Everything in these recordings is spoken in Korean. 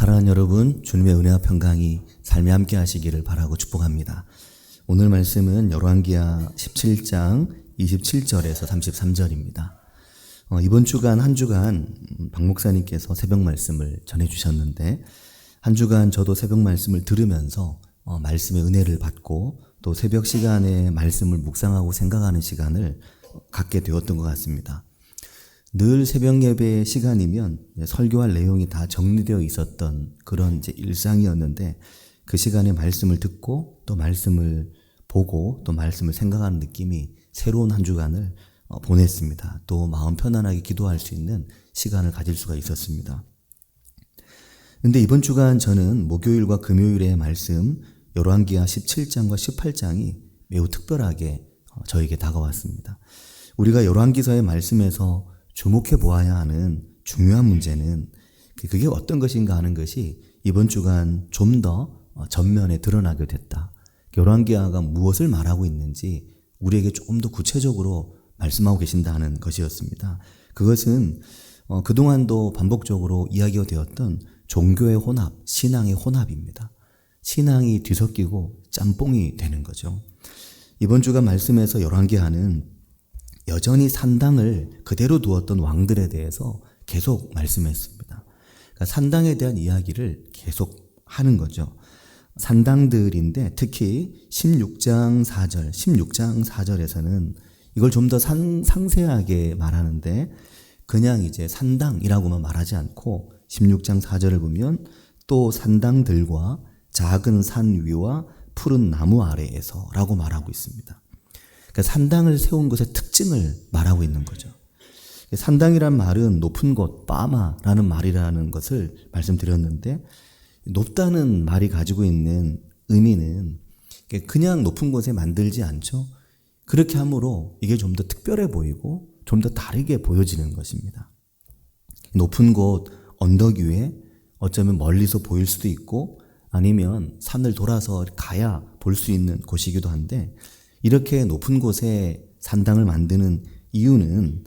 사랑하는 여러분, 주님의 은혜와 평강이 삶에 함께 하시기를 바라고 축복합니다. 오늘 말씀은 열왕기하 17장 27절에서 33절입니다. 이번 주간 한 주간 박 목사님께서 새벽 말씀을 전해주셨는데, 한 주간 저도 새벽 말씀을 들으면서 말씀의 은혜를 받고 또 새벽 시간에 말씀을 묵상하고 생각하는 시간을 갖게 되었던 것 같습니다. 늘 새벽 예배 시간이면 설교할 내용이 다 정리되어 있었던 그런 이제 일상이었는데, 그 시간에 말씀을 듣고 또 말씀을 보고 또 말씀을 생각하는 느낌이 새로운 한 주간을 보냈습니다. 또 마음 편안하게 기도할 수 있는 시간을 가질 수가 있었습니다. 근데 이번 주간 저는 목요일과 금요일의 말씀 열왕기하 17장과 18장이 매우 특별하게 저에게 다가왔습니다. 우리가 열왕기서의 말씀에서 주목해 보아야 하는 중요한 문제는 그게 어떤 것인가 하는 것이 이번 주간 좀 더 전면에 드러나게 됐다. 열왕기하가 무엇을 말하고 있는지 우리에게 좀 더 구체적으로 말씀하고 계신다는 것이었습니다. 그것은 그동안도 반복적으로 이야기가 되었던 종교의 혼합, 신앙의 혼합입니다. 신앙이 뒤섞이고 짬뽕이 되는 거죠. 이번 주간 말씀에서 열왕기하는 여전히 산당을 그대로 두었던 왕들에 대해서 계속 말씀했습니다. 그러니까 산당에 대한 이야기를 계속 하는 거죠. 산당들인데 특히 16장 4절에서는 이걸 좀 더 상세하게 말하는데, 그냥 이제 산당이라고만 말하지 않고 16장 4절을 보면 또 산당들과 작은 산 위와 푸른 나무 아래에서 라고 말하고 있습니다. 그러니까 산당을 세운 것의 특징을 말하고 있는 거죠. 산당이란 말은 높은 곳, 빠마라는 말이라는 것을 말씀드렸는데, 높다는 말이 가지고 있는 의미는 그냥 높은 곳에 만들지 않죠. 그렇게 함으로 이게 좀 더 특별해 보이고 좀 더 다르게 보여지는 것입니다. 높은 곳, 언덕 위에 어쩌면 멀리서 보일 수도 있고 아니면 산을 돌아서 가야 볼 수 있는 곳이기도 한데, 이렇게 높은 곳에 산당을 만드는 이유는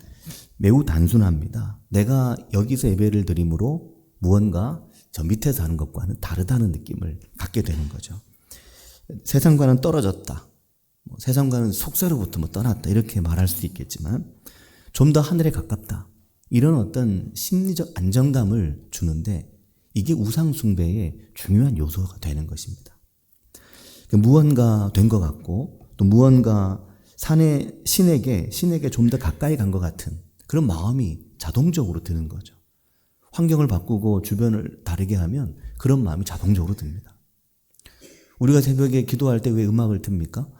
매우 단순합니다. 내가 여기서 예배를 드림으로 무언가 저 밑에서 하는 것과는 다르다는 느낌을 갖게 되는 거죠. 세상과는 떨어졌다, 세상과는 속세로부터 떠났다, 이렇게 말할 수도 있겠지만 좀 더 하늘에 가깝다, 이런 어떤 심리적 안정감을 주는데, 이게 우상숭배의 중요한 요소가 되는 것입니다. 무언가 된 것 같고 또 무언가 신에게 좀 더 가까이 간 것 같은 그런 마음이 자동적으로 드는 거죠. 환경을 바꾸고 주변을 다르게 하면 그런 마음이 자동적으로 듭니다. 우리가 새벽에 기도할 때 왜 음악을 틉니까?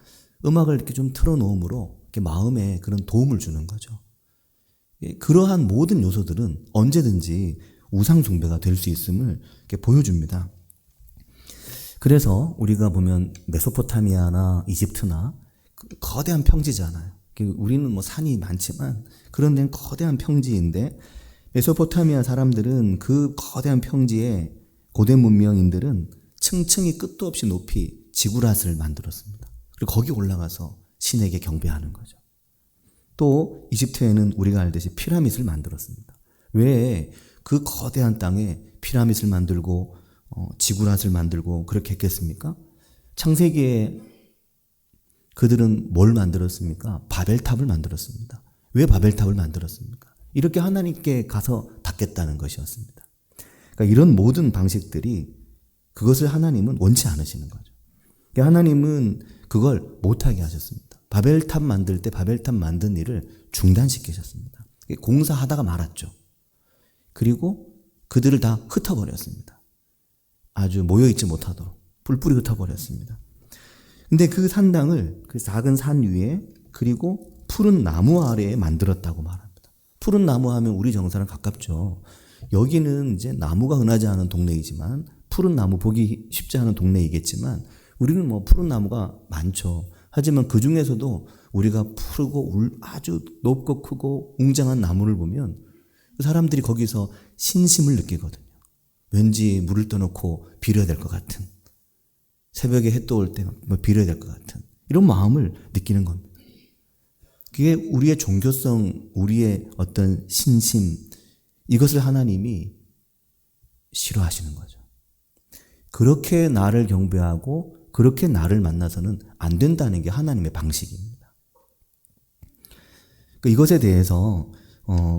음악을 이렇게 좀 틀어놓음으로 이렇게 마음에 그런 도움을 주는 거죠. 그러한 모든 요소들은 언제든지 우상숭배가 될 수 있음을 이렇게 보여줍니다. 그래서 우리가 보면 메소포타미아나 이집트나 거대한 평지잖아요. 우리는 산이 많지만 그런 데는 거대한 평지인데, 메소포타미아 사람들은 그 거대한 평지에 고대 문명인들은 층층이 끝도 없이 높이 지구랏을 만들었습니다. 그리고 거기 올라가서 신에게 경배하는 거죠. 또 이집트에는 우리가 알듯이 피라밋을 만들었습니다. 왜 그 거대한 땅에 피라밋을 만들고 지구랏을 만들고 그렇게 했겠습니까? 창세기에 그들은 뭘 만들었습니까? 바벨탑을 만들었습니다. 왜 바벨탑을 만들었습니까? 이렇게 하나님께 가서 닿겠다는 것이었습니다. 그러니까 이런 모든 방식들이, 그것을 하나님은 원치 않으시는 거죠. 그러니까 하나님은 그걸 못하게 하셨습니다. 바벨탑 만들 때 바벨탑 만든 일을 중단시키셨습니다. 공사하다가 말았죠. 그리고 그들을 다 흩어버렸습니다. 아주 모여있지 못하도록 뿔뿔이 흩어버렸습니다. 근데 그 산당을 그 작은 산 위에 그리고 푸른 나무 아래에 만들었다고 말합니다. 푸른 나무 하면 우리 정서랑 가깝죠. 여기는 이제 나무가 흔하지 않은 동네이지만, 푸른 나무 보기 쉽지 않은 동네이겠지만 우리는 푸른 나무가 많죠. 하지만 그 중에서도 우리가 푸르고 아주 높고 크고 웅장한 나무를 보면 사람들이 거기서 신심을 느끼거든요. 왠지 물을 떠놓고 빌어야 될 것 같은, 새벽에 해 떠올 때 빌어야 될 것 같은 이런 마음을 느끼는 겁니다. 그게 우리의 종교성, 우리의 어떤 신심, 이것을 하나님이 싫어하시는 거죠. 그렇게 나를 경배하고 그렇게 나를 만나서는 안 된다는 게 하나님의 방식입니다. 이것에 대해서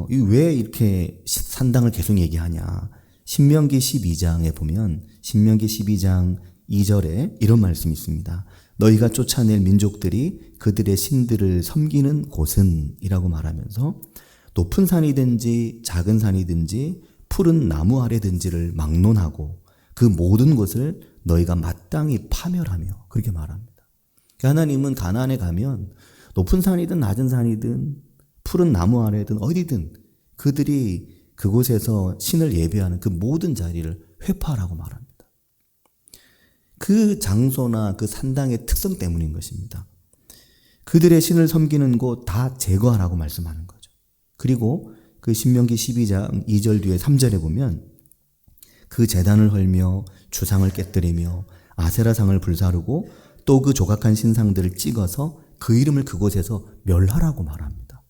왜 이렇게 산당을 계속 얘기하냐. 신명기 12장에 보면 신명기 12장 2절에 이런 말씀이 있습니다. 너희가 쫓아낼 민족들이 그들의 신들을 섬기는 곳은 이라고 말하면서 높은 산이든지 작은 산이든지 푸른 나무 아래든지를 막론하고 그 모든 것을 너희가 마땅히 파멸하며 그렇게 말합니다. 하나님은 가나안에 가면 높은 산이든 낮은 산이든 푸른 나무 아래든 어디든 그들이 그곳에서 신을 예배하는 그 모든 자리를 회파하라고 말합니다. 그 장소나 그 산당의 특성 때문인 것입니다. 그들의 신을 섬기는 곳 다 제거하라고 말씀하는 거죠. 그리고 그 신명기 12장 2절 뒤에 3절에 보면 그 제단을 헐며 주상을 깨뜨리며 아세라상을 불사르고 또 그 조각한 신상들을 찍어서 그 이름을 그곳에서 멸하라고 말합니다.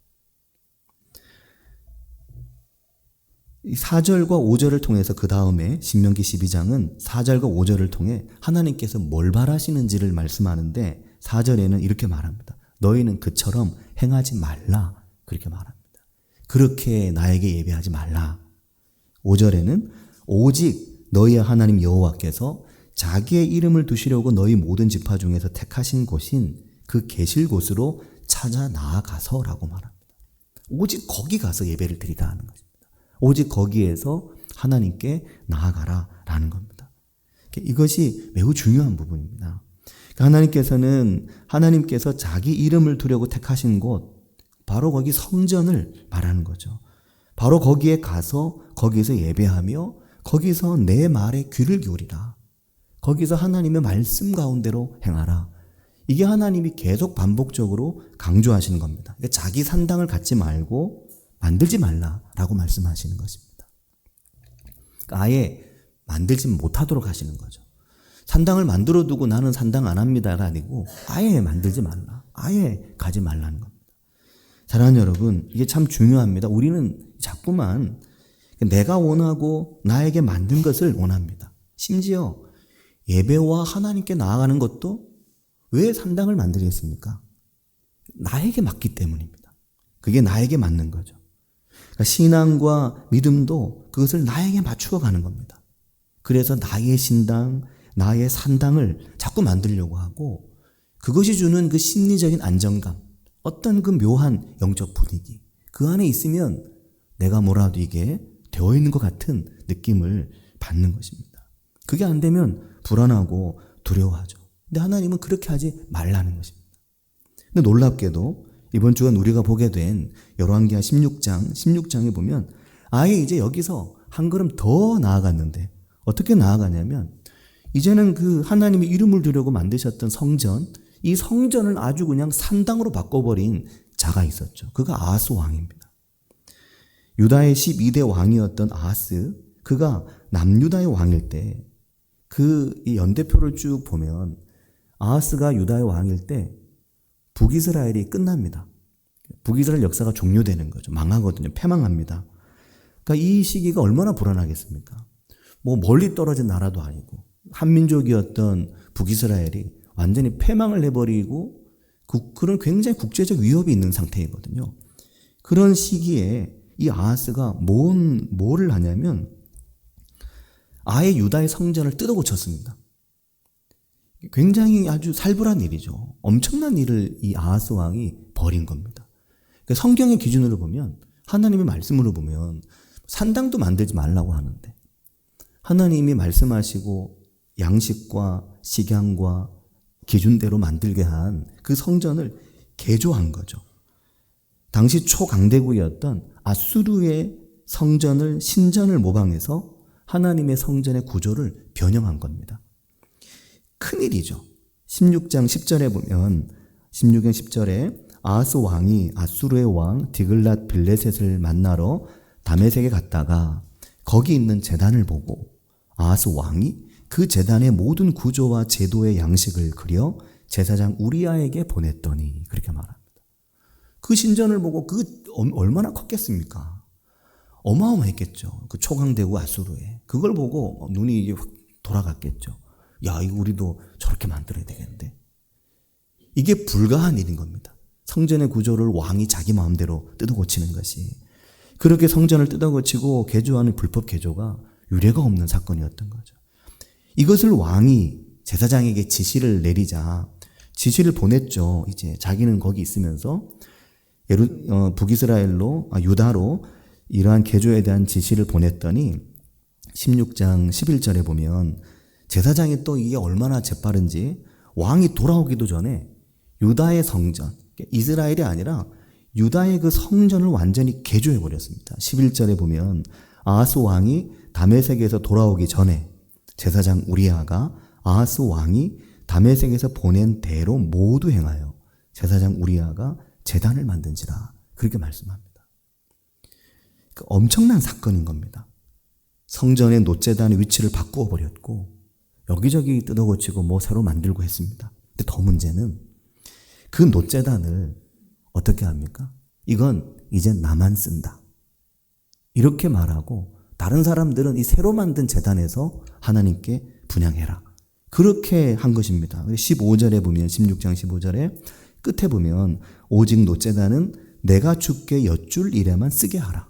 이 4절과 5절을 통해서 그 다음에 신명기 12장은 4절과 5절을 통해 하나님께서 뭘 바라시는지를 말씀하는데 4절에는 이렇게 말합니다. 너희는 그처럼 행하지 말라 그렇게 말합니다. 그렇게 나에게 예배하지 말라. 5절에는 오직 너희의 하나님 여호와께서 자기의 이름을 두시려고 너희 모든 지파 중에서 택하신 곳인 그 계실 곳으로 찾아 나아가서라고 말합니다. 오직 거기 가서 예배를 드리라 하는 것입니다. 오직 거기에서 하나님께 나아가라라는 겁니다. 이것이 매우 중요한 부분입니다. 하나님께서 자기 이름을 두려고 택하신 곳, 바로 거기 성전을 말하는 거죠. 바로 거기에 가서 거기서 예배하며 거기서 내 말에 귀를 기울이라. 거기서 하나님의 말씀 가운데로 행하라. 이게 하나님이 계속 반복적으로 강조하시는 겁니다. 그러니까 자기 산당을 갖지 말고 만들지 말라라고 말씀하시는 것입니다. 그러니까 아예 만들지 못하도록 하시는 거죠. 산당을 만들어 두고 나는 산당 안 합니다가 아니고 아예 만들지 말라. 아예 가지 말라는 겁니다. 사랑하는 여러분, 이게 참 중요합니다. 우리는 자꾸만 내가 원하고 나에게 만든 것을 원합니다. 심지어 예배와 하나님께 나아가는 것도 왜 산당을 만들겠습니까? 나에게 맞기 때문입니다. 그게 나에게 맞는 거죠. 그러니까 신앙과 믿음도 그것을 나에게 맞추어 가는 겁니다. 그래서 나의 신당, 나의 산당을 자꾸 만들려고 하고 그것이 주는 그 심리적인 안정감, 어떤 그 묘한 영적 분위기, 그 안에 있으면 내가 뭐라도 이게 되어 있는 것 같은 느낌을 받는 것입니다. 그게 안 되면 불안하고 두려워하죠. 근데 하나님은 그렇게 하지 말라는 것입니다. 근데 놀랍게도 이번 주간 우리가 보게 된 열왕기하 16장에 보면 아예 이제 여기서 한 걸음 더 나아갔는데 어떻게 나아가냐면 이제는 그 하나님의 이름을 두려고 만드셨던 성전, 이 성전을 아주 그냥 산당으로 바꿔버린 자가 있었죠. 그가 아하스 왕입니다. 유다의 12대 왕이었던 아하스, 그가 남유다의 왕일 때 그 연대표를 쭉 보면 아하스가 유다의 왕일 때 북이스라엘이 끝납니다. 북이스라엘 역사가 종료되는 거죠. 망하거든요. 패망합니다. 그러니까 이 시기가 얼마나 불안하겠습니까? 뭐 멀리 떨어진 나라도 아니고 한민족이었던 북이스라엘이 완전히 패망을 해버리고 그런 굉장히 국제적 위협이 있는 상태이거든요. 그런 시기에 이 아하스가 뭐를 하냐면 아예 유다의 성전을 뜯어 고쳤습니다. 굉장히 아주 살벌한 일이죠. 엄청난 일을 이 아하스 왕이 벌인 겁니다. 그러니까 성경의 기준으로 보면 하나님의 말씀으로 보면 산당도 만들지 말라고 하는데 하나님이 말씀하시고 양식과 식양과 기준대로 만들게 한 그 성전을 개조한 거죠. 당시 초강대국이었던 아수르의 성전을 신전을 모방해서 하나님의 성전의 구조를 변형한 겁니다. 큰일이죠. 16장 10절에 보면 16장 10절에 아하스 왕이 아수르의 왕 디글랏 빌레셋을 만나러 다메섹에 갔다가 거기 있는 제단을 보고 아하스 왕이 그 제단의 모든 구조와 제도의 양식을 그려 제사장 우리아에게 보냈더니 그렇게 말합니다. 그 신전을 보고 얼마나 컸겠습니까? 어마어마했겠죠. 그 초강대국 아수르에. 그걸 보고 눈이 돌아갔겠죠. 야, 이거 우리도 저렇게 만들어야 되겠는데. 이게 불가한 일인 겁니다. 성전의 구조를 왕이 자기 마음대로 뜯어고치는 것이. 그렇게 성전을 뜯어고치고 개조하는 불법 개조가 유례가 없는 사건이었던 거죠. 이것을 왕이 제사장에게 지시를 내리자 지시를 보냈죠. 이제 자기는 거기 있으면서 유다로 이러한 개조에 대한 지시를 보냈더니 16장 11절에 보면 제사장이 또 이게 얼마나 재빠른지 왕이 돌아오기도 전에 유다의 성전, 이스라엘이 아니라 유다의 그 성전을 완전히 개조해 버렸습니다. 11절에 보면 아하스 왕이 다메섹에서 돌아오기 전에 제사장 우리아가 아하스 왕이 다메섹에서 보낸 대로 모두 행하여 제사장 우리아가 제단을 만든지라 그렇게 말씀합니다. 그러니까 엄청난 사건인 겁니다. 성전의 놋제단의 위치를 바꾸어 버렸고 여기저기 뜯어고치고 뭐 새로 만들고 했습니다. 근데 더 문제는 그 놋제단을 어떻게 합니까? 이건 이제 나만 쓴다. 이렇게 말하고 다른 사람들은 이 새로 만든 제단에서 하나님께 분향해라. 그렇게 한 것입니다. 15절에 보면 16장 15절에 끝에 보면 오직 놋제단은 내가 주께 여쭐 일에만 쓰게 하라.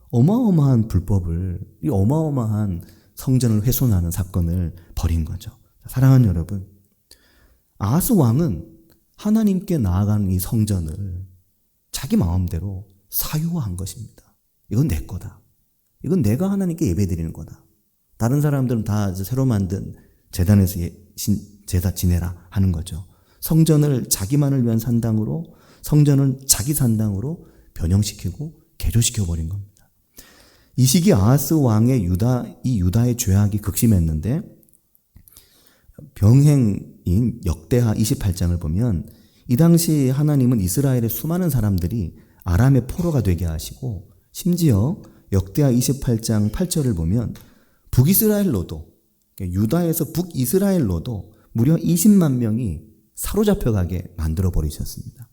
어마어마한 불법을, 이 어마어마한 성전을 훼손하는 사건을 벌인 거죠. 사랑하는 여러분, 아하스 왕은 하나님께 나아가는 이 성전을 자기 마음대로 사유화한 것입니다. 이건 내 거다. 이건 내가 하나님께 예배드리는 거다. 다른 사람들은 다 새로 만든 제단에서 제사 지내라 하는 거죠. 성전을 자기만을 위한 산당으로, 성전을 자기 산당으로 변형시키고 개조시켜버린 겁니다. 이 시기 아하스 왕의 유다의 죄악이 극심했는데 병행인 역대하 28장을 보면 이 당시 하나님은 이스라엘의 수많은 사람들이 아람의 포로가 되게 하시고 심지어 역대하 28장 8절을 보면 북이스라엘로도 유다에서 북이스라엘로도 무려 20만 명이 사로잡혀 가게 만들어 버리셨습니다.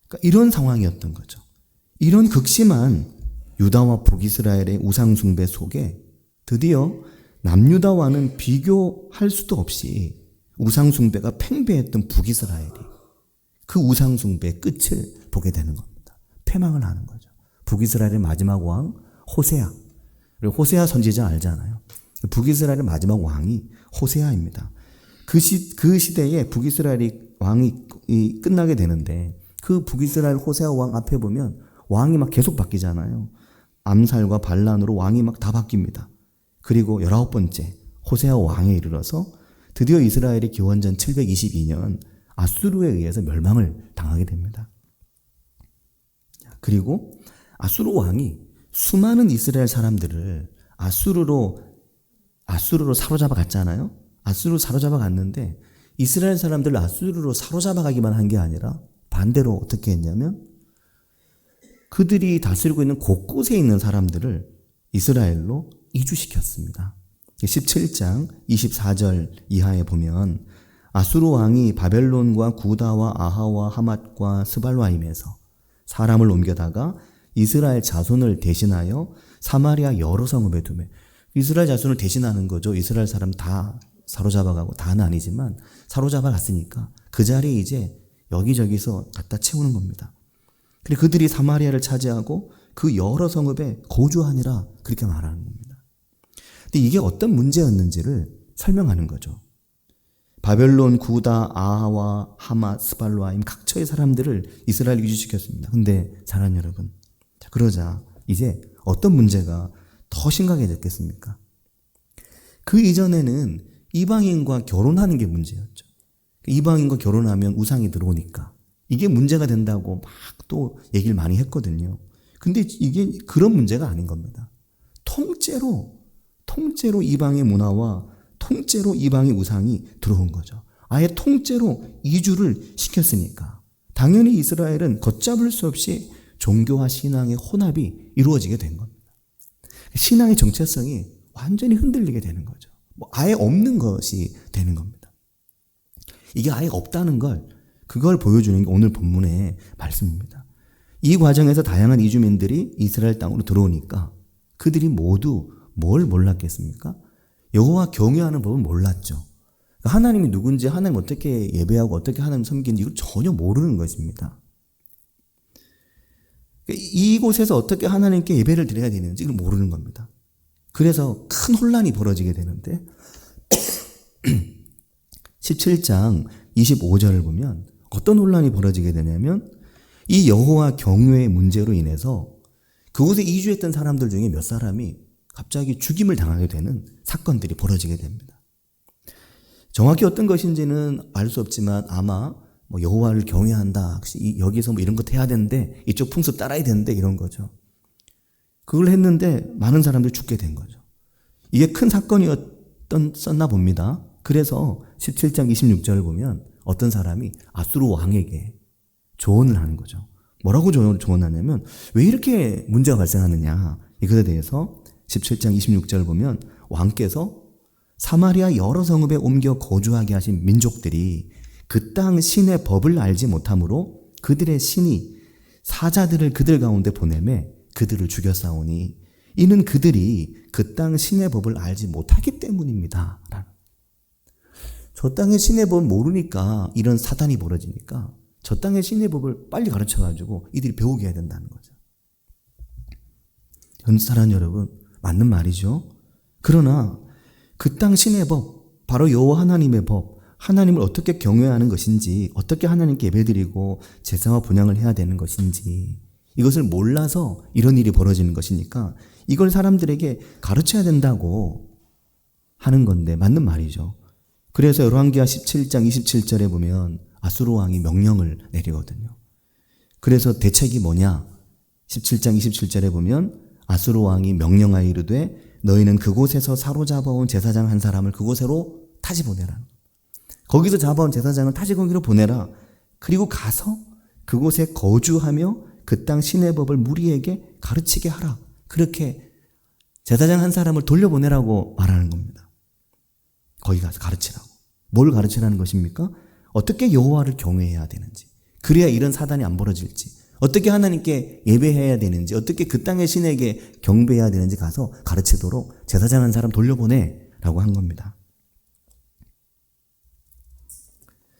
그러니까 이런 상황이었던 거죠. 이런 극심한 유다와 북이스라엘의 우상숭배 속에 드디어 남유다와는 비교할 수도 없이 우상숭배가 팽배했던 북이스라엘이 그 우상숭배의 끝을 보게 되는 겁니다. 패망을 하는 거죠. 북이스라엘의 마지막 왕 호세아. 그리고 호세아 선지자 알잖아요. 북이스라엘의 마지막 왕이 호세아입니다. 그 시대에 북이스라엘이 왕이 끝나게 되는데 그 북이스라엘 호세아 왕 앞에 보면 왕이 막 계속 바뀌잖아요. 암살과 반란으로 왕이 막 다 바뀝니다. 그리고 19번째 호세아 왕에 이르러서 드디어 이스라엘이 기원전 722년 아수르에 의해서 멸망을 당하게 됩니다. 그리고 아수르 왕이 수많은 이스라엘 사람들을 아수르로 사로잡아 갔잖아요. 아수르로 사로잡아 갔는데 이스라엘 사람들을 아수르로 사로잡아 가기만 한 게 아니라 반대로 어떻게 했냐면 그들이 다스리고 있는 곳곳에 있는 사람들을 이스라엘로 이주시켰습니다. 17장 24절 이하에 보면 아수르 왕이 바벨론과 구다와 아하와 하맛과 스발라임에서 사람을 옮겨다가 이스라엘 자손을 대신하여 사마리아 여러 성읍에 두매. 이스라엘 자손을 대신하는 거죠. 이스라엘 사람 다 사로잡아가고, 다는 아니지만 사로잡아 갔으니까 그 자리에 이제 여기저기서 갖다 채우는 겁니다. 그리고 그들이 사마리아를 차지하고 그 여러 성읍에 거주하니라 그렇게 말하는 겁니다. 근데 이게 어떤 문제였는지를 설명하는 거죠. 바벨론, 구다, 아하와 하맛, 스발라임 각처의 사람들을 이스라엘 유지시켰습니다. 근데 사랑하는 여러분, 자, 그러자 이제 어떤 문제가 더 심각해졌겠습니까? 그 이전에는 이방인과 결혼하는 게 문제였죠. 이방인과 결혼하면 우상이 들어오니까 이게 문제가 된다고 막 또 얘기를 많이 했거든요. 근데 이게 그런 문제가 아닌 겁니다. 통째로 이방의 문화와 통째로 이방의 우상이 들어온 거죠. 아예 통째로 이주를 시켰으니까 당연히 이스라엘은 걷잡을 수 없이 종교와 신앙의 혼합이 이루어지게 된 겁니다. 신앙의 정체성이 완전히 흔들리게 되는 거죠. 아예 없는 것이 되는 겁니다. 이게 아예 없다는 그걸 보여주는 게 오늘 본문의 말씀입니다. 이 과정에서 다양한 이주민들이 이스라엘 땅으로 들어오니까 그들이 모두 뭘 몰랐겠습니까? 여호와 경외하는 법은 몰랐죠. 하나님이 누군지, 하나님 어떻게 예배하고 어떻게 하나님 섬기는지 이걸 전혀 모르는 것입니다. 이곳에서 어떻게 하나님께 예배를 드려야 되는지 이걸 모르는 겁니다. 그래서 큰 혼란이 벌어지게 되는데 17장 25절을 보면 어떤 혼란이 벌어지게 되냐면 이 여호와 경외의 문제로 인해서 그곳에 이주했던 사람들 중에 몇 사람이 갑자기 죽임을 당하게 되는 사건들이 벌어지게 됩니다. 정확히 어떤 것인지는 알 수 없지만 아마 뭐 여호와를 경외한다, 여기서 뭐 이런 것 해야 되는데 이쪽 풍습 따라야 되는데 이런 거죠. 그걸 했는데 많은 사람들이 죽게 된 거죠. 이게 큰 사건이었나 봅니다. 그래서 17장 26절을 보면 어떤 사람이 아수르 왕에게 조언을 하는 거죠. 뭐라고 조언하냐면 왜 이렇게 문제가 발생하느냐, 이것에 대해서 17장 26절을 보면 왕께서 사마리아 여러 성읍에 옮겨 거주하게 하신 민족들이 그 땅 신의 법을 알지 못함으로 그들의 신이 사자들을 그들 가운데 보내매 그들을 죽였사오니 이는 그들이 그 땅 신의 법을 알지 못하기 때문입니다. 저 땅의 신의 법을 모르니까 이런 사단이 벌어지니까 저 땅의 신의 법을 빨리 가르쳐가지고 이들이 배우게 해야 된다는 거죠. 사랑하는 여러분, 맞는 말이죠. 그러나 그 땅 신의 법, 바로 여호와 하나님의 법, 하나님을 어떻게 경외하는 것인지, 어떻게 하나님께 예배드리고 제사와 분향을 해야 되는 것인지 이것을 몰라서 이런 일이 벌어지는 것이니까 이걸 사람들에게 가르쳐야 된다고 하는 건데 맞는 말이죠. 그래서 열왕기하 17장 27절에 보면 아수르 왕이 명령을 내리거든요. 그래서 대책이 뭐냐? 17장 27절에 보면 아수르 왕이 명령하여 이르되 너희는 그곳에서 사로잡아온 제사장 한 사람을 그곳으로 다시 보내라. 거기서 잡아온 제사장을 다시 거기로 보내라. 그리고 가서 그곳에 거주하며 그 땅 신의 법을 무리에게 가르치게 하라. 그렇게 제사장 한 사람을 돌려보내라고 말하는 겁니다. 거기 가서 가르치라고. 뭘 가르치라는 것입니까? 어떻게 여호와를 경외해야 되는지, 그래야 이런 사단이 안 벌어질지, 어떻게 하나님께 예배해야 되는지, 어떻게 그 땅의 신에게 경배해야 되는지 가서 가르치도록 제사장 한 사람 돌려보내라고 한 겁니다.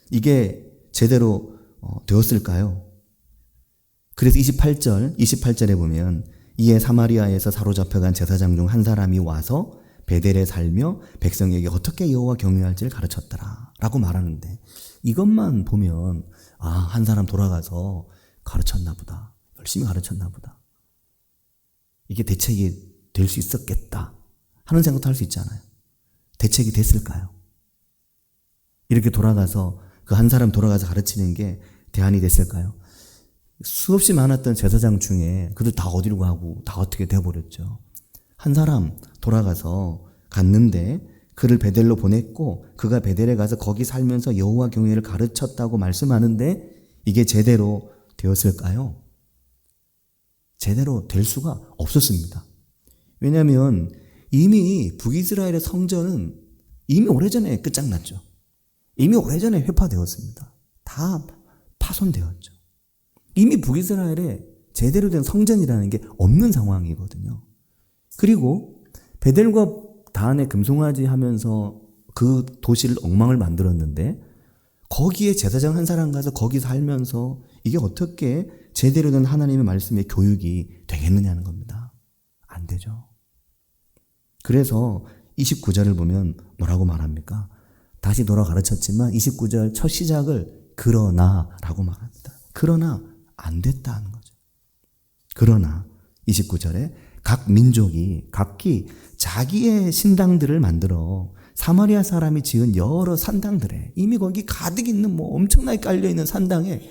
이게 제대로 되었을까요? 그래서 28절에 보면 이에 사마리아에서 사로잡혀간 제사장 중 한 사람이 와서 베델에 살며 백성에게 어떻게 여호와 경외할지를 가르쳤더라 라고 말하는데, 이것만 보면 한 사람 돌아가서 가르쳤나 보다, 열심히 가르쳤나 보다, 이게 대책이 될 수 있었겠다 하는 생각도 할 수 있잖아요. 대책이 됐을까요? 이렇게 돌아가서 그 한 사람 돌아가서 가르치는 게 대안이 됐을까요? 수없이 많았던 제사장 중에 그들 다 어디로 가고 다 어떻게 돼버렸죠. 한 사람 돌아가서 갔는데 그를 베델로 보냈고 그가 베델에 가서 거기 살면서 여호와 경외를 가르쳤다고 말씀하는데 이게 제대로 되었을까요? 제대로 될 수가 없었습니다. 왜냐하면 이미 북이스라엘의 성전은 이미 오래전에 끝장났죠. 이미 오래전에 회파되었습니다. 다 파손되었죠. 이미 북이스라엘에 제대로 된 성전이라는 게 없는 상황이거든요. 그리고 베델과 다한에 금송아지 하면서 그 도시를 엉망을 만들었는데 거기에 제사장 한 사람 가서 거기 살면서 이게 어떻게 제대로 된 하나님의 말씀의 교육이 되겠느냐는 겁니다. 안 되죠. 그래서 29절을 보면 뭐라고 말합니까? 다시 돌아 가르쳤지만 29절 첫 시작을 그러나 라고 말합니다. 그러나 안 됐다는 거죠. 그러나 29절에 각 민족이 각기 자기의 신당들을 만들어 사마리아 사람이 지은 여러 산당들에, 이미 거기 가득 있는 뭐 엄청나게 깔려있는 산당에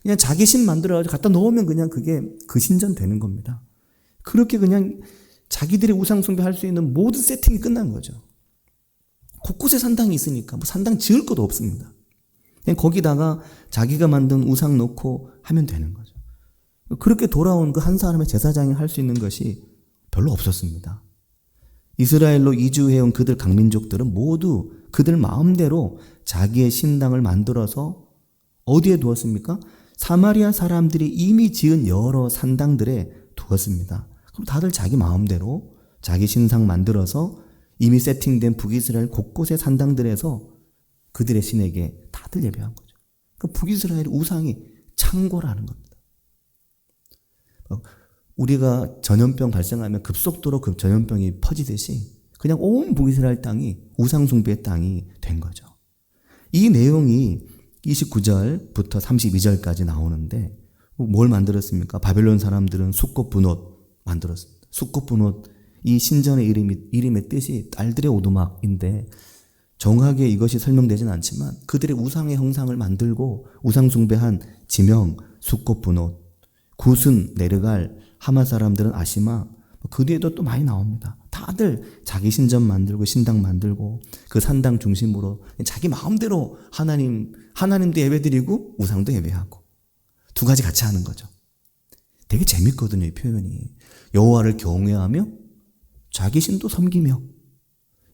그냥 자기 신 만들어가지고 갖다 놓으면 그냥 그게 그 신전 되는 겁니다. 그렇게 그냥 자기들이 우상숭배 할 수 있는 모든 세팅이 끝난 거죠. 곳곳에 산당이 있으니까 뭐 산당 지을 것도 없습니다. 그냥 거기다가 자기가 만든 우상 놓고 하면 되는 거죠. 그렇게 돌아온 그 한 사람의 제사장이 할 수 있는 것이 별로 없었습니다. 이스라엘로 이주해온 그들 강민족들은 모두 그들 마음대로 자기의 신당을 만들어서 어디에 두었습니까? 사마리아 사람들이 이미 지은 여러 산당들에 두었습니다. 그럼 다들 자기 마음대로 자기 신상 만들어서 이미 세팅된 북이스라엘 곳곳의 산당들에서 그들의 신에게 다들 예배한 거죠. 그 북이스라엘 우상이 창고라는 겁니다. 우리가 전염병 발생하면 급속도로 그 전염병이 퍼지듯이 그냥 온 북이스라엘 땅이 우상 숭배의 땅이 된 거죠. 이 내용이 29절부터 32절까지 나오는데 뭘 만들었습니까? 바벨론 사람들은 숫꽃분옷 만들었습니다. 숫꽃분옷, 이 신전의 이름의 뜻이 딸들의 오두막인데 정확하게 이것이 설명되진 않지만 그들의 우상의 형상을 만들고 우상 숭배한 지명, 숫꽃분옷, 굿은 네르갈, 하마 사람들은 아시마, 그 뒤에도 또 많이 나옵니다. 다들 자기 신전 만들고 신당 만들고 그 산당 중심으로 자기 마음대로 하나님도 예배드리고 우상도 예배하고 두 가지 같이 하는 거죠. 되게 재밌거든요, 이 표현이. 여호와를 경외하며 자기 신도 섬기며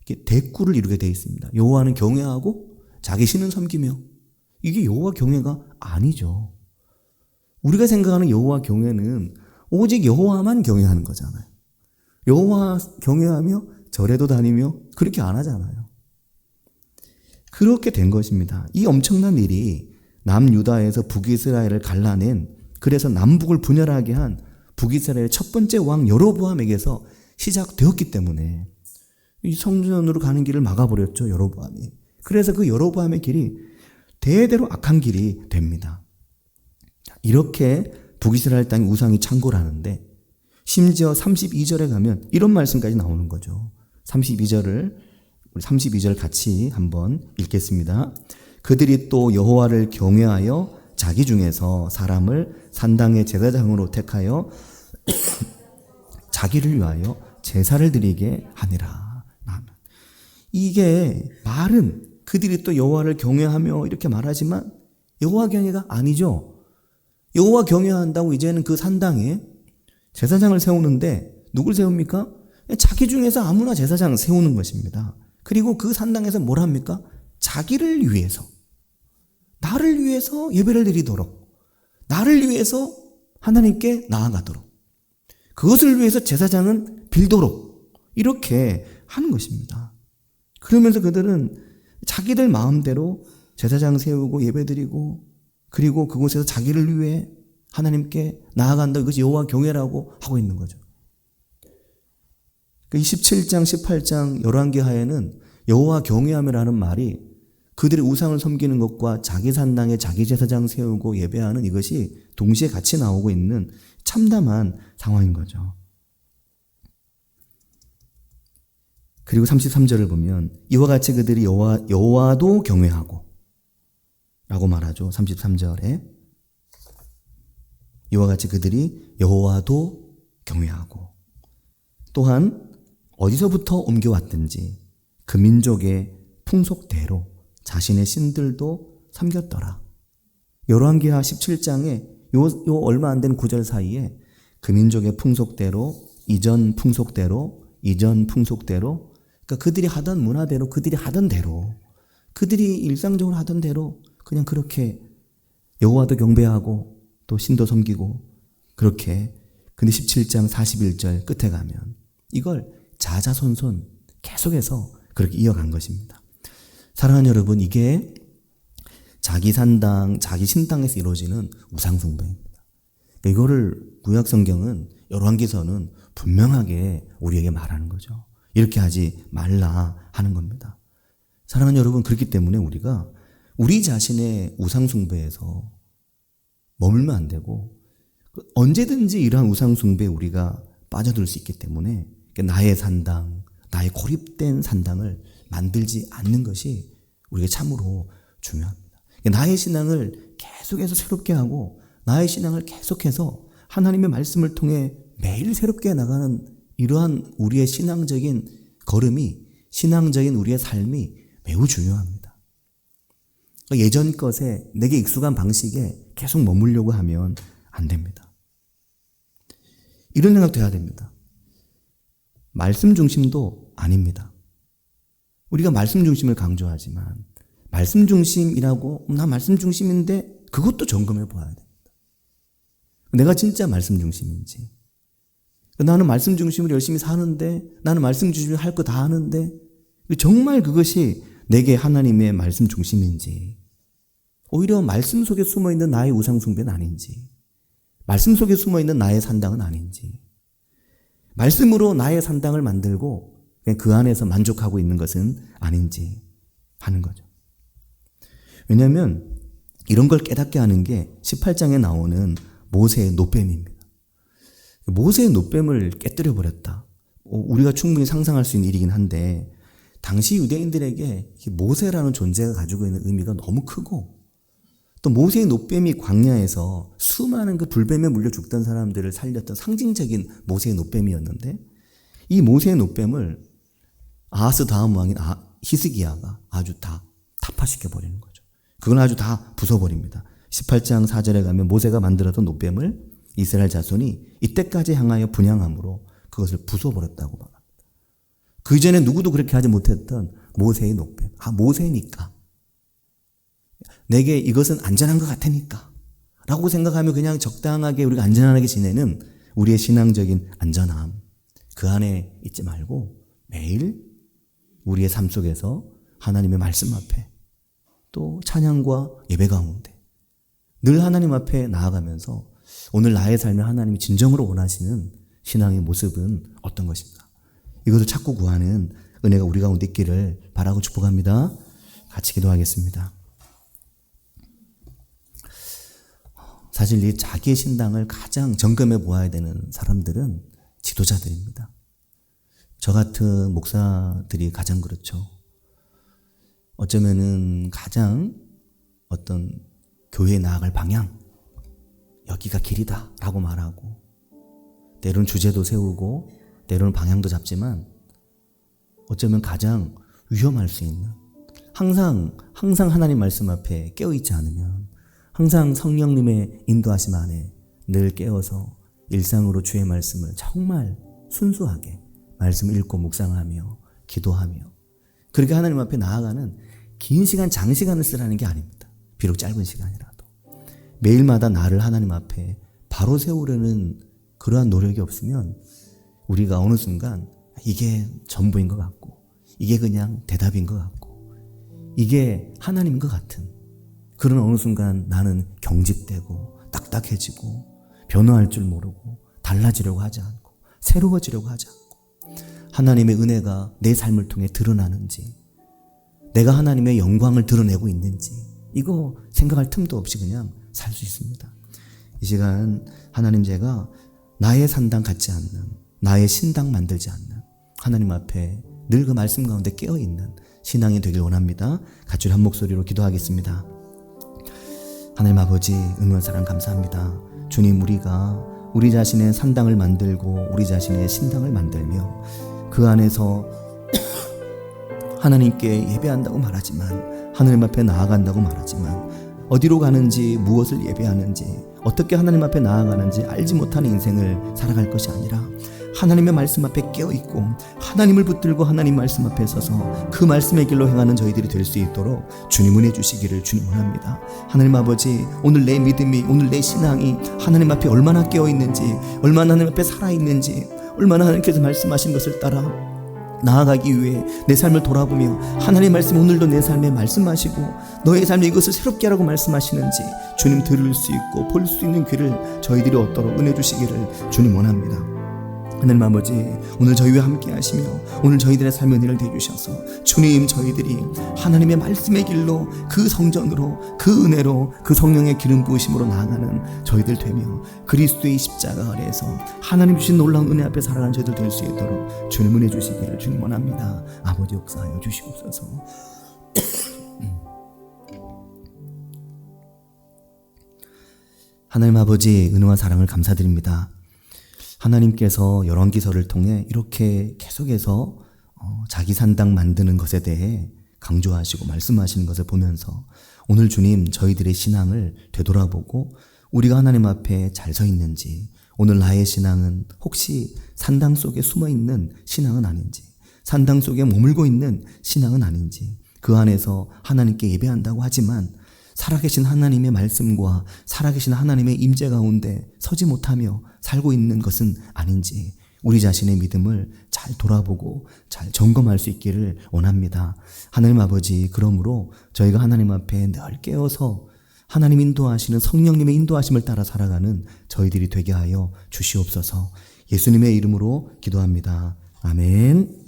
이게 대꾸를 이루게 되어 있습니다. 여호와는 경외하고 자기 신은 섬기며 이게 여호와 경외가 아니죠. 우리가 생각하는 여호와 경외는 오직 여호와만 경외하는 거잖아요. 여호와 경외하며 절에도 다니며 그렇게 안 하잖아요. 그렇게 된 것입니다. 이 엄청난 일이 남유다에서 북이스라엘을 갈라낸, 그래서 남북을 분열하게 한 북이스라엘의 첫 번째 왕 여로보암에게서 시작되었기 때문에 이 성전으로 가는 길을 막아버렸죠, 여로보암이. 그래서 그 여로보암의 길이 대대로 악한 길이 됩니다. 이렇게 북이스라엘 땅이 우상이 창고라는데 심지어 32절에 가면 이런 말씀까지 나오는 거죠. 32절 같이 한번 읽겠습니다. 그들이 또 여호와를 경외하여 자기 중에서 사람을 산당의 제사장으로 택하여 자기를 위하여 제사를 드리게 하니라. 이게 말은 그들이 또 여호와를 경외하며 이렇게 말하지만 여호와 경외가 아니죠. 여호와 경외한다고 이제는 그 산당에 제사장을 세우는데 누굴 세웁니까? 자기 중에서 아무나 제사장을 세우는 것입니다. 그리고 그 산당에서 뭘 합니까? 자기를 위해서, 나를 위해서 예배를 드리도록, 나를 위해서 하나님께 나아가도록, 그것을 위해서 제사장은 빌도록 이렇게 하는 것입니다. 그러면서 그들은 자기들 마음대로 제사장 세우고 예배드리고 그리고 그곳에서 자기를 위해 하나님께 나아간다. 이것이 여호와 경외라고 하고 있는 거죠. 17장, 18장 열왕기하에는 여호와 경외함이라는 말이 그들의 우상을 섬기는 것과 자기 산당에 자기 제사장 세우고 예배하는 이것이 동시에 같이 나오고 있는 참담한 상황인 거죠. 그리고 33절을 보면 이와 같이 그들이 여호와도 경외하고 라고 말하죠. 33절에 이와 같이 그들이 여호와도 경외하고 또한 어디서부터 옮겨왔든지 그 민족의 풍속대로 자신의 신들도 섬겼더라. 열왕기하 17장에 요 얼마 안 된 구절 사이에 그 민족의 풍속대로, 이전 풍속대로, 그러니까 그들이 하던 문화대로, 그들이 하던 대로, 그들이 일상적으로 하던 대로 그냥 그렇게 여호와도 경배하고 또 신도 섬기고 그렇게. 근데 17장 41절 끝에 가면 이걸 자자손손 계속해서 그렇게 이어간 것입니다. 사랑하는 여러분, 이게 자기 산당, 자기 신당에서 이루어지는 우상숭배입니다. 이거를 구약성경은 열왕기서는 분명하게 우리에게 말하는 거죠. 이렇게 하지 말라 하는 겁니다. 사랑하는 여러분, 그렇기 때문에 우리가 우리 자신의 우상숭배에서 머물면 안 되고 언제든지 이러한 우상숭배에 우리가 빠져들 수 있기 때문에 나의 산당, 나의 고립된 산당을 만들지 않는 것이 우리가 참으로 중요합니다. 나의 신앙을 계속해서 새롭게 하고 나의 신앙을 계속해서 하나님의 말씀을 통해 매일 새롭게 나가는 이러한 우리의 신앙적인 걸음이, 신앙적인 우리의 삶이 매우 중요합니다. 예전 것에 내게 익숙한 방식에 계속 머물려고 하면 안 됩니다. 이런 생각도 해야 됩니다. 말씀 중심도 아닙니다. 우리가 말씀 중심을 강조하지만 말씀 중심이라고 나 말씀 중심인데 그것도 점검해 봐야 됩니다. 내가 진짜 말씀 중심인지. 나는 말씀 중심으로 열심히 사는데, 나는 말씀 중심으로 할 거 다 하는데, 정말 그것이 내게 하나님의 말씀 중심인지, 오히려 말씀 속에 숨어있는 나의 우상숭배는 아닌지, 말씀 속에 숨어있는 나의 산당은 아닌지, 말씀으로 나의 산당을 만들고 그냥 그 안에서 만족하고 있는 것은 아닌지 하는 거죠. 왜냐하면 이런 걸 깨닫게 하는 게 18장에 나오는 모세의 노뱀입니다. 모세의 노뱀을 깨뜨려 버렸다. 우리가 충분히 상상할 수 있는 일이긴 한데, 당시 유대인들에게 모세라는 존재가 가지고 있는 의미가 너무 크고, 또 모세의 노뱀이 광야에서 수많은 그 불뱀에 물려 죽던 사람들을 살렸던 상징적인 모세의 노뱀이었는데, 이 모세의 노뱀을 아하스 다음 왕인 히스기야가 아주 다 타파시켜 버리는 거죠. 그건 아주 다 부숴버립니다. 18장 4절에 가면 모세가 만들었던 노뱀을 이스라엘 자손이 이때까지 향하여 분향함으로 그것을 부숴버렸다고 말합니다. 그 전에 누구도 그렇게 하지 못했던 모세의 노뱀. 모세니까. 내게 이것은 안전한 것 같으니까 라고 생각하며 그냥 적당하게 우리가 안전하게 지내는 우리의 신앙적인 안전함, 그 안에 있지 말고 매일 우리의 삶 속에서 하나님의 말씀 앞에, 또 찬양과 예배 가운데 늘 하나님 앞에 나아가면서 오늘 나의 삶을 하나님이 진정으로 원하시는 신앙의 모습은 어떤 것인가, 이것을 찾고 구하는 은혜가 우리 가운데 있기를 바라고 축복합니다. 같이 기도하겠습니다. 사실 이 자기의 신당을 가장 점검해 보아야 되는 사람들은 지도자들입니다. 저 같은 목사들이 가장 그렇죠. 어쩌면은 가장 어떤 교회에 나아갈 방향, 여기가 길이다 라고 말하고, 때로는 주제도 세우고 때로는 방향도 잡지만, 어쩌면 가장 위험할 수 있는, 항상 하나님 말씀 앞에 깨어있지 않으면, 항상 성령님의 인도하심 안에 늘 깨어서 일상으로 주의 말씀을 정말 순수하게 말씀을 읽고 묵상하며 기도하며 그렇게 하나님 앞에 나아가는 긴 시간, 장시간을 쓰라는 게 아닙니다. 비록 짧은 시간이라도 매일마다 나를 하나님 앞에 바로 세우려는 그러한 노력이 없으면 우리가 어느 순간 이게 전부인 것 같고, 이게 그냥 대답인 것 같고, 이게 하나님인 것 같은, 그런 어느 순간 나는 경직되고 딱딱해지고 변화할 줄 모르고 달라지려고 하지 않고 새로워지려고 하지 않고, 하나님의 은혜가 내 삶을 통해 드러나는지, 내가 하나님의 영광을 드러내고 있는지, 이거 생각할 틈도 없이 그냥 살 수 있습니다. 이 시간 하나님, 제가 나의 산당 갖지 않는, 나의 신당 만들지 않는, 하나님 앞에 늘 그 말씀 가운데 깨어있는 신앙이 되길 원합니다. 같이 한 목소리로 기도하겠습니다. 하나님 아버지, 은혜와 사랑 감사합니다. 주님, 우리가 우리 자신의 산당을 만들고 우리 자신의 신당을 만들며 그 안에서 하나님께 예배한다고 말하지만, 하나님 앞에 나아간다고 말하지만, 어디로 가는지, 무엇을 예배하는지, 어떻게 하나님 앞에 나아가는지 알지 못하는 인생을 살아갈 것이 아니라 하나님의 말씀 앞에 깨어있고 하나님을 붙들고 하나님 말씀 앞에 서서 그 말씀의 길로 행하는 저희들이 될 수 있도록 주님 은혜 주시기를 주님 원합니다. 하나님 아버지, 오늘 내 믿음이, 오늘 내 신앙이 하나님 앞에 얼마나 깨어있는지, 얼마나 하나님 앞에 살아있는지, 얼마나 하나님께서 말씀하신 것을 따라 나아가기 위해 내 삶을 돌아보며 하나님의 말씀, 오늘도 내 삶에 말씀하시고 너의 삶에 이것을 새롭게 하라고 말씀하시는지 주님 들을 수 있고 볼 수 있는 귀를 저희들이 얻도록 은혜 주시기를 주님 원합니다. 하나님 아버지, 오늘 저희와 함께 하시며 오늘 저희들의 삶의 은혜를 대주셔서 주님, 저희들이 하나님의 말씀의 길로, 그 성전으로, 그 은혜로, 그 성령의 기름 부으심으로 나아가는 저희들 되며 그리스도의 십자가 아래에서 하나님 주신 놀라운 은혜 앞에 살아가는 저희들 될 수 있도록 주님 은혜 주시기를 주님 원합니다. 아버지, 역사하여 주시옵소서. 하나님 아버지, 은혜와 사랑을 감사드립니다. 하나님께서 열왕기서를 통해 이렇게 계속해서 자기 산당 만드는 것에 대해 강조하시고 말씀하시는 것을 보면서 오늘 주님, 저희들의 신앙을 되돌아보고 우리가 하나님 앞에 잘 서 있는지, 오늘 나의 신앙은 혹시 산당 속에 숨어있는 신앙은 아닌지, 산당 속에 머물고 있는 신앙은 아닌지, 그 안에서 하나님께 예배한다고 하지만 살아계신 하나님의 말씀과 살아계신 하나님의 임재 가운데 서지 못하며 살고 있는 것은 아닌지, 우리 자신의 믿음을 잘 돌아보고 잘 점검할 수 있기를 원합니다. 하나님 아버지, 그러므로 저희가 하나님 앞에 늘 깨어서 하나님 인도하시는 성령님의 인도하심을 따라 살아가는 저희들이 되게 하여 주시옵소서. 예수님의 이름으로 기도합니다. 아멘.